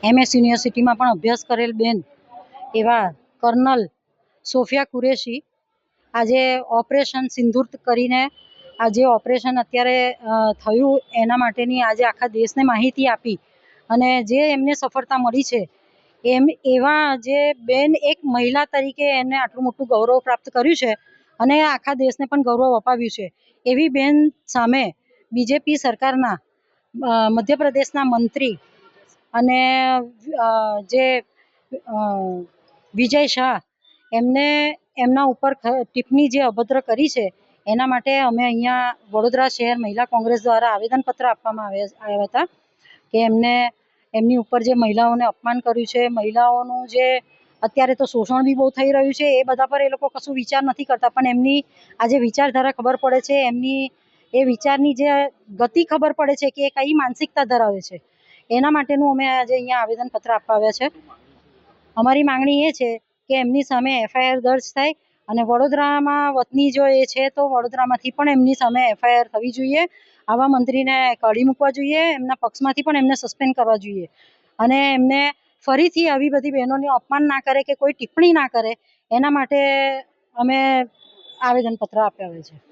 MS યુનિવર્સિટીમાં પણ અભ્યાસ કરેલ બેન એવા કર્નલ સોફિયા કુરેશી આજે ઓપરેશન સિંદૂર કરીને આજે ઓપરેશન અત્યારે થયું એના માટેની આજે આખા દેશને માહિતી આપી અને જે એમને સફળતા મળી છે એવા જે બેન એક મહિલા તરીકે એને આટલું મોટું ગૌરવ પ્રાપ્ત કર્યું છે અને આખા દેશને પણ ગૌરવ અપાવ્યું છે એવી બેન સામે બીજેપી સરકારના મધ્યપ્રદેશના મંત્રી અને જે વિજય શાહ એમને એમના ઉપર ટિપ્પણી જે અભદ્ર કરી છે એના માટે અમે અહીંયા વડોદરા શહેર મહિલા કોંગ્રેસ દ્વારા આવેદનપત્ર આપવામાં આવ્યા હતા કે એમની ઉપર જે મહિલાઓને અપમાન કર્યું છે, મહિલાઓનું જે અત્યારે તો શોષણ બી બહુ થઈ રહ્યું છે, એ બધા પર એ લોકો કશું વિચાર નથી કરતા, પણ એમની આજે વિચારધારા ખબર પડે છે, એમની એ વિચારની જે ગતિ ખબર પડે છે કે એ કઈ માનસિકતા ધરાવે છે, એના માટેનું અમે આજે અહીંયા આવેદનપત્ર આપવા આવ્યા છે. અમારી માંગણી એ છે કે એમની સામે FIR દર્જ થાય અને વડોદરામાં વતની જો એ છે તો વડોદરામાંથી પણ એમની સામે FIR થવી જોઈએ. આવા મંત્રીને કાઢી મૂકવા જોઈએ, એમના પક્ષમાંથી પણ એમને સસ્પેન્ડ કરવા જોઈએ અને એમને ફરીથી આવી બધી બહેનોને અપમાન ના કરે કે કોઈ ટિપ્પણી ના કરે એના માટે અમે આવેદનપત્ર આપ્યા છે.